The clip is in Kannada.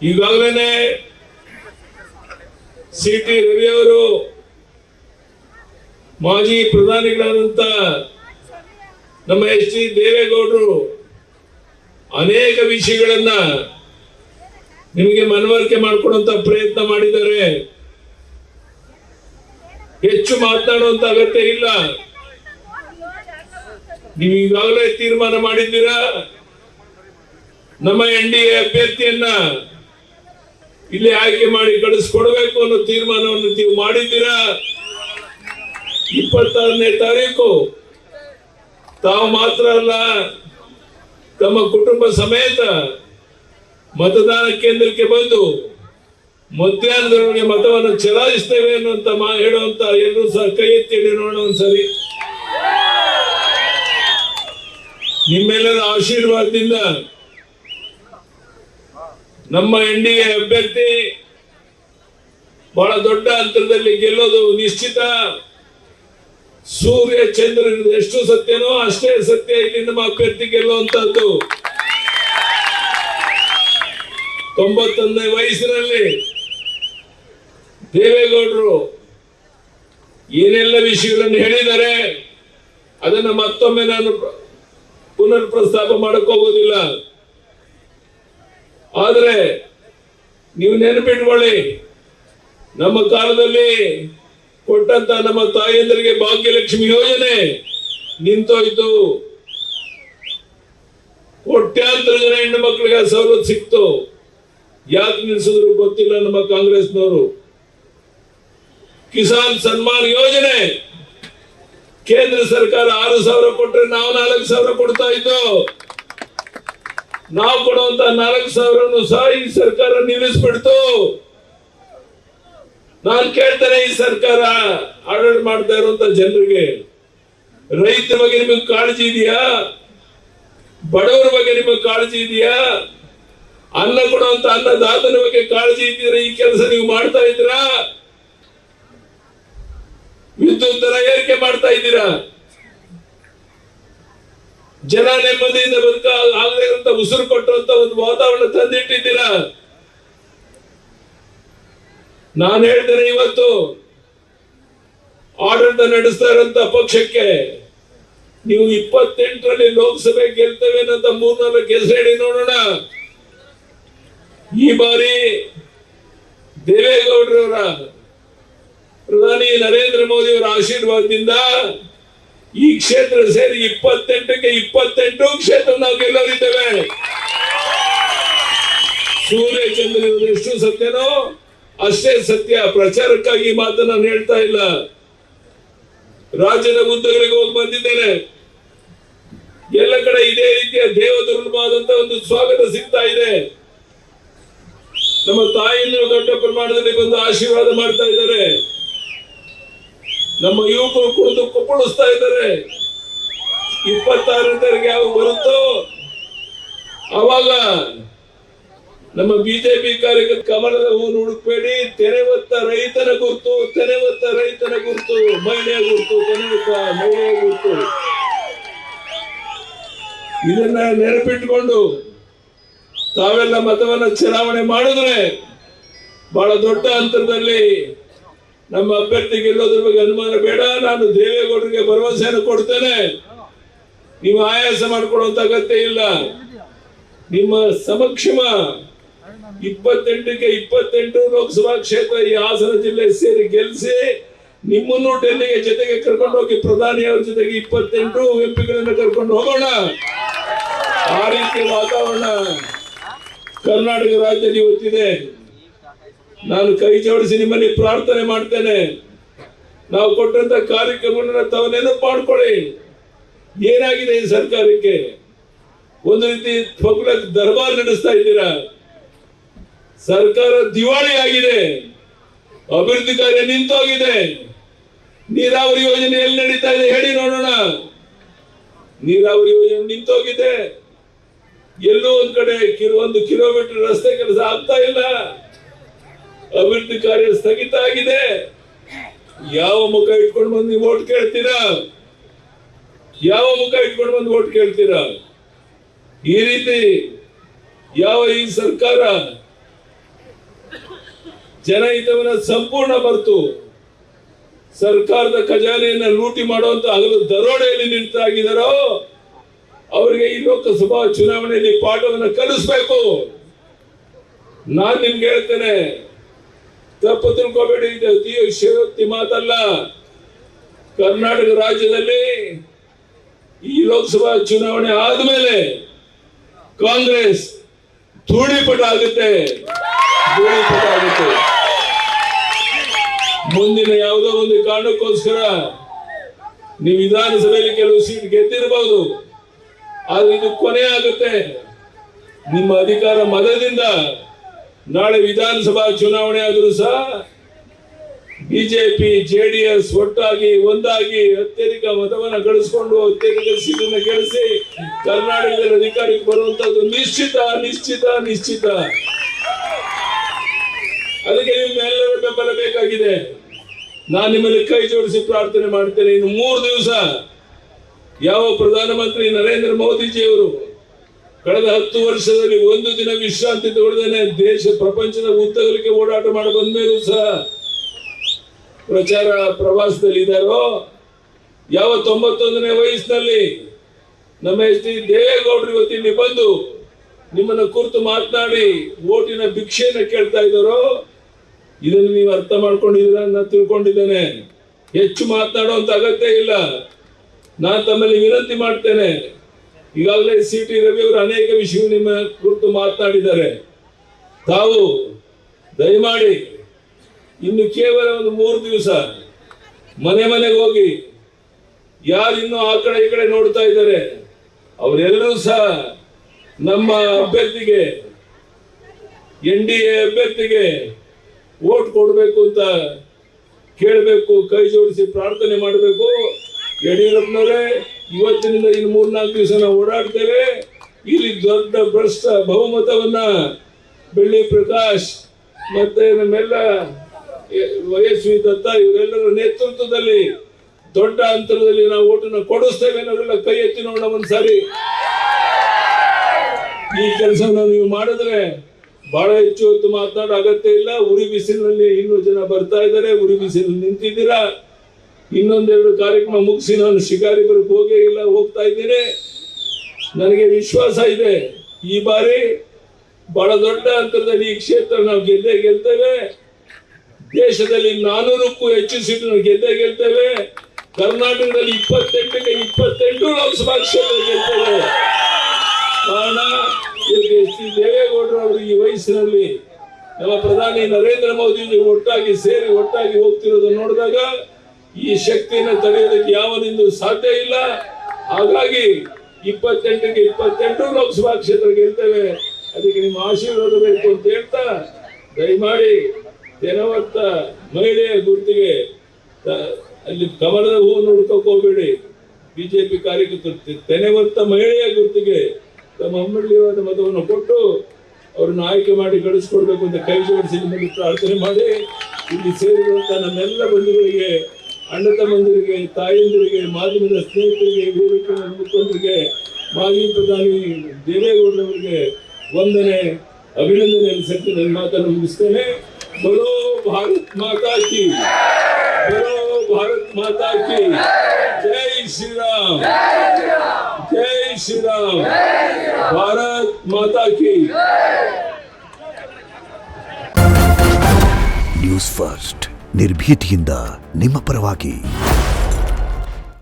ಈಗಾಗಲೇ ಸಿ.ಟಿ. ರವಿ ಅವರು ಮಾಜಿ ಪ್ರಧಾನಿಗಳಾದಂತ ನಮ್ಮ ಎಚ್.ಡಿ. ದೇವೇಗೌಡರು ಅನೇಕ ವಿಷಯಗಳನ್ನ ನಿಮಗೆ ಮನವರಿಕೆ ಮಾಡಿಕೊಡುವಂತ ಪ್ರಯತ್ನ ಮಾಡಿದ್ದಾರೆ. ಹೆಚ್ಚು ಮಾತನಾಡುವಂತ ಅಗತ್ಯ ಇಲ್ಲ. ನೀವು ಈಗಾಗಲೇ ತೀರ್ಮಾನ ಮಾಡಿದ್ದೀರಾ, ನಮ್ಮ NDA ಅಭ್ಯರ್ಥಿಯನ್ನ ಇಲ್ಲಿ ಆಯ್ಕೆ ಮಾಡಿ ಕಳಿಸ್ಕೊಡ್ಬೇಕು ಅನ್ನೋ ತೀರ್ಮಾನವನ್ನು ನೀವು ಮಾಡಿದ್ದೀರಾ. 26ನೇ ತಾರೀಕು ತಾವು ಮಾತ್ರ ಅಲ್ಲ, ತಮ್ಮ ಕುಟುಂಬ ಸಮೇತ ಮತದಾನ ಕೇಂದ್ರಕ್ಕೆ ಬಂದು ಮಧ್ಯಾಹ್ನದೊಳಗೆ ಮತವನ್ನು ಚಲಾಯಿಸ್ತೇವೆ ಅನ್ನುವಂತ ಹೇಳುವಂತ ಎಲ್ಲರೂ ಸಹ ಕೈ ಎತ್ತಿ ನೋಡೋಣ ಒಂದ್ಸರಿ. ನಿಮ್ಮೆಲ್ಲರ ಆಶೀರ್ವಾದದಿಂದ ನಮ್ಮ NDA ಅಭ್ಯರ್ಥಿ ಬಹಳ ದೊಡ್ಡ ಅಂತರದಲ್ಲಿ ಗೆಲ್ಲೋದು ನಿಶ್ಚಿತ. ಸೂರ್ಯ ಚಂದ್ರ ಎಷ್ಟು ಸತ್ಯನೋ ಅಷ್ಟೇ ಸತ್ಯ ಇಲ್ಲಿ ನಮ್ಮ ಅಭ್ಯರ್ಥಿ ಗೆಲ್ಲುವಂತದ್ದು. 91ನೇ ವಯಸ್ಸಿನಲ್ಲಿ ದೇವೇಗೌಡರು ಏನೆಲ್ಲ ವಿಷಯಗಳನ್ನು ಹೇಳಿದ್ದಾರೆ ಅದನ್ನ ಮತ್ತೊಮ್ಮೆ ನಾನು ಪುನರ್ ಪ್ರಸ್ತಾಪ ಮಾಡಕ್ ಹೋಗೋದಿಲ್ಲ. ಆದ್ರೆ ನೀವು ನೆನಪಿಟ್ಕೊಳ್ಳಿ, ನಮ್ಮ ಕಾಲದಲ್ಲಿ ಕೊಟ್ಟಂತ ನಮ್ಮ ತಾಯಂದರಿಗೆ ಭಾಗ್ಯಲಕ್ಷ್ಮಿ ಯೋಜನೆ ನಿಂತೋಯ್ತು. ಕೋಟ್ಯಾಂತರ ಜನ ಹೆಣ್ಣು ಮಕ್ಕಳಿಗೆ ಸವಲತ್ತು ಸಿಕ್ತು. ಯಾಕೆ ನಿಲ್ಸಿದ್ರು ಗೊತ್ತಿಲ್ಲ ನಮ್ಮ ಕಾಂಗ್ರೆಸ್ನವರು. ಕಿಸಾನ್ ಸನ್ಮಾನ್ ಯೋಜನೆ ಕೇಂದ್ರ ಸರ್ಕಾರ 6,000 ಕೊಟ್ರೆ ನಾವು 4,000 ಕೊಡ್ತಾ ಇದ್ದು. ನಾವು ಕೊಡುವಂತ 4,000 ಸಹ ಈ ಸರ್ಕಾರ ನಿಲ್ಲಿಸ್ಬಿಡ್ತು. ನಾನು ಕೇಳ್ತೇನೆ, ಈ ಸರ್ಕಾರ ಆಡಳಿತ ಮಾಡ್ತಾ ಇರುವಂತ ಜನರಿಗೆ ರೈತರ ಬಗ್ಗೆ ನಿಮಗೆ ಕಾಳಜಿ ಇದೆಯಾ? ಬಡವರ ಬಗ್ಗೆ ನಿಮಗೆ ಕಾಳಜಿ ಇದೆಯಾ? ಅನ್ನ ಕೊಡುವಂತ ಅನ್ನದಾತನ ಬಗ್ಗೆ ಕಾಳಜಿ ಇದ್ದೀರಾ? ಈ ಕೆಲಸ ನೀವು ಮಾಡ್ತಾ ಇದ್ದೀರಾ? ವಿದ್ಯುತ್ ದರ ಏರಿಕೆ ಮಾಡ್ತಾ ಇದ್ದೀರಾ? ಜನ ನೆಮ್ಮದಿಯಿಂದ ಆಗದೆ ಇರುವಂತ ಉಸಿರು ಕೊಟ್ಟಂತ ಒಂದು ವಾತಾವರಣ ತಂದಿಟ್ಟಿದ್ದೀರಾ? ನಾನು ಹೇಳ್ತೇನೆ, ಇವತ್ತು ಆಡಳಿತ ನಡೆಸ್ತಾ ಇರುವಂತ ಪಕ್ಷಕ್ಕೆ ನೀವು 28ರಲ್ಲಿ ಲೋಕಸಭೆ ಗೆಲ್ತೇವೆ ಅನ್ನೋ 3-4 ಹೆಸರು ಹೇಳಿ ನೋಡೋಣ. ಈ ಬಾರಿ ದೇವೇಗೌಡರವರ ಪ್ರಧಾನಿ ನರೇಂದ್ರ ಮೋದಿ ಅವರ ಆಶೀರ್ವಾದದಿಂದ ಈ ಕ್ಷೇತ್ರ ಸೇರಿ 28ಕ್ಕೆ 28 ಕ್ಷೇತ್ರ ನಾವು ಗೆಲ್ಲೋರಿದ್ದೇವೆ. ಸೂರ್ಯ ಚಂದ್ರ ಎಷ್ಟು ಸತ್ಯನೋ ಅಷ್ಟೇ ಸತ್ಯ. ಪ್ರಚಾರಕ್ಕಾಗಿ ಮಾತನ್ನ ನಾನು ಹೇಳ್ತಾ ಇಲ್ಲ. ರಾಜ್ಯದ ಉದ್ದಗಳಿಗೆ ಹೋಗಿ ಬಂದಿದ್ದೇನೆ. ಎಲ್ಲ ಕಡೆ ಇದೇ ರೀತಿಯ ದೇವದುರ್ಲಭವಾದಂತ ಒಂದು ಸ್ವಾಗತ ಸಿಗ್ತಾ ಇದೆ. ನಮ್ಮ ತಾಯಿಯನ್ನು ದೊಡ್ಡ ಪ್ರಮಾಣದಲ್ಲಿ ಬಂದು ಆಶೀರ್ವಾದ ಮಾಡ್ತಾ ಇದ್ದಾರೆ. ನಮ್ಮ ಯುವಕರು ಕುಡಿದು ಕುಪ್ಪಳಿಸ್ತಾ ಇದ್ದಾರೆ. 26ನೇ ತಾರೀಕು ಯಾವಾಗ ಬರುತ್ತೋ ಅವಾಗ ನಮ್ಮ ಬಿಜೆಪಿ ಕಾರ್ಯಕರ್ತ ಕಮಲದ ಹೂವನ್ನು ಹುಡುಕ್ಬೇಡಿ, ತೆನೆ ಹೊತ್ತ ರೈತನ ಗುರುತು, ತೆನೆ ಹೊತ್ತ ರೈತನ ಗುರುತು, ಮಹಿಳೆಯ ಗುರುತು, ತೆನೆ ಹೊತ್ತ ಮಹಿಳೆಯ ಗುರುತು. ಇದನ್ನ ನೆನಪಿಟ್ಟುಕೊಂಡು ತಾವೆಲ್ಲ ಮತವನ್ನ ಚಲಾವಣೆ ಮಾಡಿದ್ರೆ ಬಹಳ ದೊಡ್ಡ ಅಂತರದಲ್ಲಿ ನಮ್ಮ ಅಭ್ಯರ್ಥಿ ಗೆಲ್ಲೋದ್ರ ಬಗ್ಗೆ ಅನುಮಾನ ಬೇಡ. ನಾನು ದೇವೇಗೌಡರಿಗೆ ಭರವಸೆಯನ್ನು ಕೊಡ್ತೇನೆ. ನೀವು ಆಯಾಸ ಮಾಡಿಕೊಳ್ಳುವಂತ ಅಗತ್ಯ ಇಲ್ಲ. ನಿಮ್ಮ ಸಮಕ್ಷಮ 28ಕ್ಕೆ 28 ಲೋಕಸಭಾ ಕ್ಷೇತ್ರ ಈ ಹಾಸನ ಜಿಲ್ಲೆ ಸೇರಿ ಗೆಲ್ಲಿಸಿ ನಿಮ್ಮನ್ನು ಡೆಲ್ಲಿಗೆ ಜೊತೆಗೆ ಕರ್ಕೊಂಡು ಹೋಗಿ ಪ್ರಧಾನಿ ಅವರ ಜೊತೆಗೆ 28 ಎಂಪಿಗಳನ್ನ ಕರ್ಕೊಂಡು ಹೋಗೋಣ. ಆ ರೀತಿಯ ವಾತಾವರಣ ಕರ್ನಾಟಕ ರಾಜ್ಯದಲ್ಲಿ ಇವತ್ತಿದೆ. ನಾನು ಕೈ ಜೋಡಿಸಿ ನಿಮ್ಮಲ್ಲಿ ಪ್ರಾರ್ಥನೆ ಮಾಡ್ತೇನೆ. ನಾವು ಕೊಟ್ಟಂತ ಕಾರ್ಯಕ್ರಮವನ್ನು ತಾವು ನೆನಪು ಮಾಡ್ಕೊಳ್ಳಿ. ಏನಾಗಿದೆ ಈ ಸರ್ಕಾರಕ್ಕೆ? ಒಂದು ರೀತಿ ದರ್ಬಾರ್ ನಡೆಸ್ತಾ ಇದ್ದೀರಾ. ಸರ್ಕಾರ ದಿವಾಳಿ ಆಗಿದೆ. ಅಭಿವೃದ್ಧಿ ಕಾರ್ಯ ನಿಂತೋಗಿದೆ. ನೀರಾವರಿ ಯೋಜನೆ ಎಲ್ಲಿ ನಡೀತಾ ಇದೆ ಹೇಳಿ ನೋಡೋಣ. ನೀರಾವರಿ ಯೋಜನೆ ನಿಂತೋಗಿದೆ. ಎಲ್ಲೋ ಒಂದ್ ಕಡೆ 1 ಕಿಲೋಮೀಟರ್ ರಸ್ತೆ ಕೆಲಸ ಆಗ್ತಾ ಇಲ್ಲ. ಅಭಿವೃದ್ಧಿ ಕಾರ್ಯ ಸ್ಥಗಿತ ಆಗಿದೆ. ಯಾವ ಮುಖ ಇಟ್ಕೊಂಡು ಬಂದು ನೀವು ಓಟ್ ಕೇಳ್ತೀರಾ? ಯಾವ ಮುಖ ಇಟ್ಕೊಂಡು ಬಂದು ಓಟ್ ಕೇಳ್ತೀರಾ? ಈ ರೀತಿ ಯಾವ ಈ ಸರ್ಕಾರ ಜನಹಿತವನ್ನ ಸಂಪೂರ್ಣ ಮರೆತು ಸರ್ಕಾರದ ಖಜಾನೆಯನ್ನ ಲೂಟಿ ಮಾಡುವಂತ ಹಗಲು ದರೋಡೆಯಲ್ಲಿ ನಿರತರಾಗಿದ್ದಾರೋ ಅವರಿಗೆ ಈ ಲೋಕಸಭಾ ಚುನಾವಣೆಯಲ್ಲಿ ಪಾಠವನ್ನು ಕಲಿಸಬೇಕು. ನಾನ್ ನಿಮ್ಗೆ ಹೇಳ್ತೇನೆ, ತಪ್ಪು ತಿಳ್ಕೋಬೇಡಿ, ಇದು ಅತಿಶಯೋಕ್ತಿ ಮಾತಲ್ಲ. ಕರ್ನಾಟಕ ರಾಜ್ಯದಲ್ಲಿ ಈ ಲೋಕಸಭಾ ಚುನಾವಣೆ ಆದ್ಮೇಲೆ ಕಾಂಗ್ರೆಸ್ ಧೂಳಿಪಟ ಆಗುತ್ತೆ. ಮುಂದಿನ ಯಾವುದೋ ಒಂದು ಕಾರಣಕ್ಕೋಸ್ಕರ ನೀವು ವಿಧಾನಸಭೆಯಲ್ಲಿ ಕೆಲವು ಸೀಟ್ ಗೆದ್ದಿರಬಹುದು, ಆದ್ರೆ ಇದು ಕೊನೆ ಆಗುತ್ತೆ. ನಿಮ್ಮ ಅಧಿಕಾರ ಮದದಿಂದ ನಾಳೆ ವಿಧಾನಸಭಾ ಚುನಾವಣೆ ಆದರೂ ಸಹ ಬಿಜೆಪಿ ಜೆಡಿಎಸ್ ಒಟ್ಟಾಗಿ ಒಂದಾಗಿ ಅತ್ಯಧಿಕ ಮತವನ್ನು ಗಳಿಸಿಕೊಂಡು ಅತ್ಯಧಿಕ ಸೀಟನ್ನು ಗೆಲ್ಲಿಸಿ ಕರ್ನಾಟಕದಲ್ಲಿ ಅಧಿಕಾರಕ್ಕೆ ಬರುವಂತದ್ದು ನಿಶ್ಚಿತ ನಿಶ್ಚಿತ ನಿಶ್ಚಿತ. ಅದಕ್ಕೆ ನಿಮ್ಮೆಲ್ಲರ ಬೆಂಬಲ ಬೇಕಾಗಿದೆ. ನಾನು ನಿಮ್ಮಲ್ಲಿ ಕೈ ಜೋಡಿಸಿ ಪ್ರಾರ್ಥನೆ ಮಾಡ್ತೇನೆ. ಇನ್ನು 3 ದಿವಸ ಯಾವ ಪ್ರಧಾನಮಂತ್ರಿ ನರೇಂದ್ರ ಮೋದಿಜಿಯವರು ಕಳೆದ 10 ವರ್ಷದಲ್ಲಿ ಒಂದು ದಿನ ವಿಶ್ರಾಂತಿ ತಗೊಳ್ಳದೇನೆ ದೇಶ ಪ್ರಪಂಚದ ಉದ್ದಗಲಿಕ್ಕೆ ಓಡಾಟ ಮಾಡಿ ಬಂದ ಮೇಲೂ ಸಹ ಪ್ರಚಾರ ಪ್ರವಾಸದಲ್ಲಿ ಇದ್ದಾರೋ, ಯಾವ 91ನೇ ವಯಸ್ಸಿನಲ್ಲಿ ನಮ್ಮ ಎಚ್ ಡಿ ದೇವೇಗೌಡರು ಇವತ್ತಿಲ್ಲಿ ಬಂದು ನಿಮ್ಮನ್ನ ಕುರಿತು ಮಾತನಾಡಿ ಓಟಿನ ಭಿಕ್ಷೆಯನ್ನು ಕೇಳ್ತಾ ಇದ್ದಾರೋ, ಇದನ್ನು ನೀವು ಅರ್ಥ ಮಾಡ್ಕೊಂಡಿದ್ದೀರಾ ನಾನು ತಿಳ್ಕೊಂಡಿದ್ದೇನೆ. ಹೆಚ್ಚು ಮಾತನಾಡುವಂತ ಅಗತ್ಯ ಇಲ್ಲ. ನಾನು ತಮ್ಮಲ್ಲಿ ವಿನಂತಿ ಮಾಡ್ತೇನೆ, ಈಗಾಗಲೇ ಸಿ.ಟಿ. ರವಿ ಅವರು ಅನೇಕ ವಿಷಯ ನಿಮ್ಮ ಕುರಿತು ಮಾತನಾಡಿದ್ದಾರೆ. ತಾವು ದಯಮಾಡಿ ಇನ್ನು ಕೇವಲ ಒಂದು 3 ದಿವಸ ಮನೆ ಮನೆಗೆ ಹೋಗಿ ಯಾರಿನ್ನೂ ಆ ಕಡೆ ಈ ಕಡೆ ನೋಡ್ತಾ ಇದ್ದಾರೆ ಅವರೆಲ್ಲರೂ ಸಹ ನಮ್ಮ ಅಭ್ಯರ್ಥಿಗೆ NDA ಅಭ್ಯರ್ಥಿಗೆ ವೋಟ್ ಕೊಡಬೇಕು ಅಂತ ಕೇಳಬೇಕು, ಕೈ ಜೋಡಿಸಿ ಪ್ರಾರ್ಥನೆ ಮಾಡಬೇಕು. ಯಡಿಯೂರಪ್ಪನವರೇ, ಇವತ್ತಿನಿಂದ ಇನ್ನು 3-4 ದಿವಸ ನಾವು ಓಡಾಡ್ತೇವೆ. ಇಲ್ಲಿ ದೊಡ್ಡ ಭ್ರಷ್ಟ ಬಹುಮತವನ್ನ ಬೆಳ್ಳಿ ಪ್ರಕಾಶ್ ಮತ್ತೆ ನಮ್ಮೆಲ್ಲ ವಯಸ್ವಿ ದತ್ತ ಇವರೆಲ್ಲರ ನೇತೃತ್ವದಲ್ಲಿ ದೊಡ್ಡ ಅಂತರದಲ್ಲಿ ನಾವು ಓಟನ್ನು ಕೊಡಿಸ್ತೇವೆ. ನಾವೆಲ್ಲ ಕೈ ಎತ್ತಿ ನೋಡೋಣ ಒಂದ್ಸಾರಿ. ಈ ಕೆಲಸವನ್ನು ನೀವು ಮಾಡಿದ್ರೆ ಬಹಳ ಹೆಚ್ಚು ಹೊತ್ತು ಮಾತನಾಡೋ ಅಗತ್ಯ ಇಲ್ಲ. ಉರಿ ಬಿಸಿಲಿನಲ್ಲಿ ಇನ್ನೂ ಜನ ಬರ್ತಾ ಇದ್ದಾರೆ, ಉರಿ ಬಿಸಿಲಿನಲ್ಲಿ ನಿಂತಿದ್ದೀರಾ. ಇನ್ನೊಂದೆರಡು ಕಾರ್ಯಕ್ರಮ ಮುಗಿಸಿ ನಾನು ಶಿಕಾರಿಪುರಕ್ಕೆ ಹೋಗೇ ಇಲ್ಲ, ಹೋಗ್ತಾ ಇದ್ದೇನೆ. ನನಗೆ ವಿಶ್ವಾಸ ಇದೆ ಈ ಬಾರಿ ಬಹಳ ದೊಡ್ಡ ಅಂತರದಲ್ಲಿ ಈ ಕ್ಷೇತ್ರ ನಾವು ಗೆಲ್ತೇವೆ. ದೇಶದಲ್ಲಿ 400ಕ್ಕೂ ಹೆಚ್ಚು ಸೀಟನ್ನು ಗೆಲ್ತೇವೆ. ಕರ್ನಾಟಕದಲ್ಲಿ 28ಕ್ಕೆ 28 ಲೋಕಸಭಾ ಕ್ಷೇತ್ರ ಗೆಲ್ತೇವೆ. ಕಾರಣ ಎಚ್ ಡಿ ದೇವೇಗೌಡರು ಅವರು ಈ ವಯಸ್ಸಿನಲ್ಲಿ ನಮ್ಮ ಪ್ರಧಾನಿ ನರೇಂದ್ರ ಮೋದಿ ಒಟ್ಟಾಗಿ ಸೇರಿ ಒಟ್ಟಾಗಿ ಹೋಗ್ತಿರೋದನ್ನು ನೋಡಿದಾಗ ಈ ಶಕ್ತಿಯನ್ನು ತಡೆಯೋದಕ್ಕೆ ಯಾವನಿಂದ ಸಾಧ್ಯ ಇಲ್ಲ. ಹಾಗಾಗಿ 28ಕ್ಕೆ 28 ಲೋಕಸಭಾ ಕ್ಷೇತ್ರ ಗೆಲ್ತೇವೆ. ಅದಕ್ಕೆ ನಿಮ್ಮ ಆಶೀರ್ವಾದ ಬೇಕು ಅಂತ ಹೇಳ್ತಾ, ದಯಮಾಡಿ ತೆನವತ್ತ ಮಹಿಳೆಯ ಗುರುತಿಗೆ ಅಲ್ಲಿ ಕಮಲದ ಹೂವನ್ನು ಹುಡ್ಕೋಕ್ ಹೋಗ್ಬೇಡಿ. ಬಿಜೆಪಿ ಕಾರ್ಯಕರ್ತರು ತೆನೆವತ್ತ ಮಹಿಳೆಯ ಗುರುತಿಗೆ ತಮ್ಮ ಅಮೂಲ್ಯವಾದ ಮತವನ್ನು ಕೊಟ್ಟು ಅವ್ರನ್ನ ಆಯ್ಕೆ ಮಾಡಿ ಕಳಿಸ್ಕೊಡ್ಬೇಕು ಅಂತ ಕೈ ಜೋಡಿಸಿ ನಿಮ್ಮಲ್ಲಿ ಪ್ರಾರ್ಥನೆ ಮಾಡಿ, ಇಲ್ಲಿ ಸೇರಿರುವಂತ ನಮ್ಮೆಲ್ಲ ಬಂಧುಗಳಿಗೆ, ಅಣ್ಣ ತಮ್ಮಂದಿರಿಗೆ, ತಾಯಂದಿರಿಗೆ, ಮಾಧ್ಯಮದ ಸ್ನೇಹಿತರಿಗೆ, ವೇದಿಕೆ ಮುಖಂಡರಿಗೆ, ಮಾಜಿ ಪ್ರಧಾನಿ ದೇವೇಗೌಡರವರಿಗೆ ವಂದನೆ, ಅಭಿನಂದನೆ ಸತ್ಯ ನನ್ನ ಮಾತನ್ನು ಮುಗಿಸ್ತೇನೆ. ಬರೋ ಭಾರತ್ ಮಾತಾ ಕಿ, ಬರೋ ಭಾರತ್ ಮಾತಾ ಕಿ, ಜೈ ಶ್ರೀರಾಮ್, ಜೈ ಶ್ರೀರಾಮ್, ಭಾರತ್ ಮಾತಾ ಕಿ. ನ್ಯೂಸ್ ಫಸ್ಟ್ ನಿರ್ಭೀತಿಯಿಂದ ನಿಮ್ಮ ಪರವಾಗಿ.